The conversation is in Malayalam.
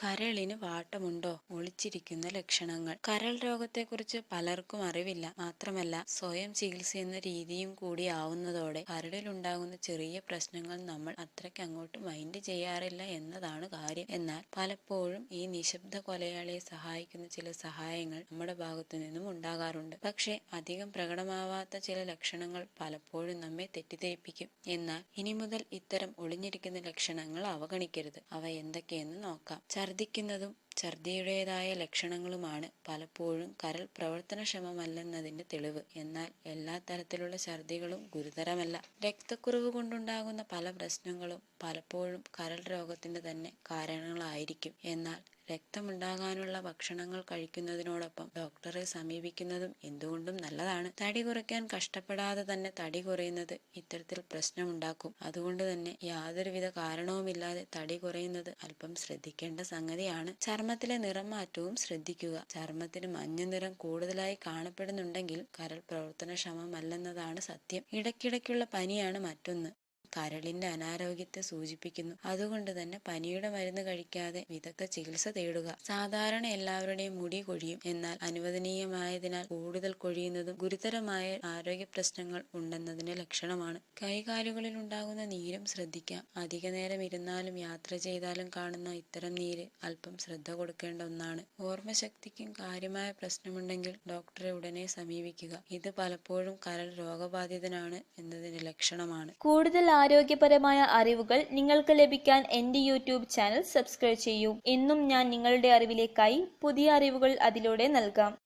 കരളിന് വാട്ടമുണ്ടോ? ഒളിച്ചിരിക്കുന്ന ലക്ഷണങ്ങൾ. കരൾ രോഗത്തെക്കുറിച്ച് പലർക്കും അറിവില്ല. മാത്രമല്ല സ്വയം ചികിത്സിക്കുന്ന രീതിയും കൂടി ആവുന്നതോടെ കരളിലുണ്ടാകുന്ന ചെറിയ പ്രശ്നങ്ങൾ നമ്മൾ അത്രയ്ക്ക് അങ്ങോട്ട് മൈൻഡ് ചെയ്യാറില്ല എന്നതാണ് കാര്യം. എന്നാൽ പലപ്പോഴും ഈ നിശബ്ദ കൊലയാളിയെ സഹായിക്കുന്ന ചില സഹായങ്ങൾ നമ്മുടെ ഭാഗത്തു നിന്നും ഉണ്ടാകാറുണ്ട്. പക്ഷെ അധികം പ്രകടമാവാത്ത ചില ലക്ഷണങ്ങൾ പലപ്പോഴും നമ്മെ തെറ്റിദ്ധരിപ്പിക്കും. എന്നാൽ ഇനി മുതൽ ഇത്തരം ഒളിഞ്ഞിരിക്കുന്ന ലക്ഷണങ്ങൾ അവഗണിക്കരുത്. അവ എന്തൊക്കെയെന്ന് നോക്കാം. ഛർദിക്കുന്നതും ഛർദിയുടേതായ ലക്ഷണങ്ങളുമാണ് പലപ്പോഴും കരൾ പ്രവർത്തനക്ഷമമല്ലെന്നതിന്റെ തെളിവ്. എന്നാൽ എല്ലാ തരത്തിലുള്ള ഛർദികളും ഗുരുതരമല്ല. രക്തക്കുറവ് കൊണ്ടുണ്ടാകുന്ന പല പ്രശ്നങ്ങളും പലപ്പോഴും കരൾ രോഗത്തിന്റെ തന്നെ കാരണങ്ങളായിരിക്കും. എന്നാൽ രക്തമുണ്ടാകാനുള്ള ഭക്ഷണങ്ങൾ കഴിക്കുന്നതിനോടൊപ്പം ഡോക്ടറെ സമീപിക്കുന്നതും എന്തുകൊണ്ടും നല്ലതാണ്. തടി കുറയ്ക്കാൻ കഷ്ടപ്പെടാതെ തന്നെ തടി കുറയുന്നത് ഇത്തരത്തിൽ പ്രശ്നമുണ്ടാക്കും. അതുകൊണ്ട് തന്നെ യാതൊരുവിധ കാരണവുമില്ലാതെ തടി കുറയുന്നത് അല്പം ശ്രദ്ധിക്കേണ്ട സംഗതിയാണ്. ചർമ്മത്തിലെ നിറം മാറ്റവും ശ്രദ്ധിക്കുക. ചർമ്മത്തിന് മഞ്ഞ നിറം കൂടുതലായി കാണപ്പെടുന്നുണ്ടെങ്കിൽ കരൾ പ്രവർത്തനക്ഷമമല്ലെന്നതാണ് സത്യം. ഇടയ്ക്കിടയ്ക്കുള്ള പനിയാണ് മറ്റൊന്ന്. കരളിന്റെ അനാരോഗ്യത്തെ സൂചിപ്പിക്കുന്നു. അതുകൊണ്ട് തന്നെ പനിയുടെ മരുന്ന് കഴിക്കാതെ വിദഗ്ധ ചികിത്സ തേടുക. സാധാരണ എല്ലാവരുടെയും മുടി കൊഴിയും. എന്നാൽ അനുവദനീയമായതിനാൽ കൂടുതൽ കൊഴിയുന്നതും ഗുരുതരമായ ആരോഗ്യ പ്രശ്നങ്ങൾ ഉണ്ടെന്നതിന്റെ ലക്ഷണമാണ്. കൈകാലുകളിൽ ഉണ്ടാകുന്ന നീരും ശ്രദ്ധിക്കാം. അധിക നേരം ഇരുന്നാലും യാത്ര ചെയ്താലും കാണുന്ന ഇത്തരം നീര് അല്പം ശ്രദ്ധ കൊടുക്കേണ്ട ഒന്നാണ്. ഓർമ്മശക്തിക്കും കാര്യമായ പ്രശ്നമുണ്ടെങ്കിൽ ഡോക്ടറെ ഉടനെ സമീപിക്കുക. ഇത് പലപ്പോഴും കരൾ രോഗബാധിതനാണ് എന്നതിന്റെ ലക്ഷണമാണ്. കൂടുതൽ ആരോഗ്യപരമായ അറിവുകൾ നിങ്ങൾക്ക് ലഭിക്കാൻ എൻ്റെ യൂട്യൂബ് ചാനൽ സബ്സ്ക്രൈബ് ചെയ്യൂ. എന്നും ഞാൻ നിങ്ങളുടെ അറിവിലേക്കായി പുതിയ അറിവുകൾ അതിലൂടെ നൽകാം.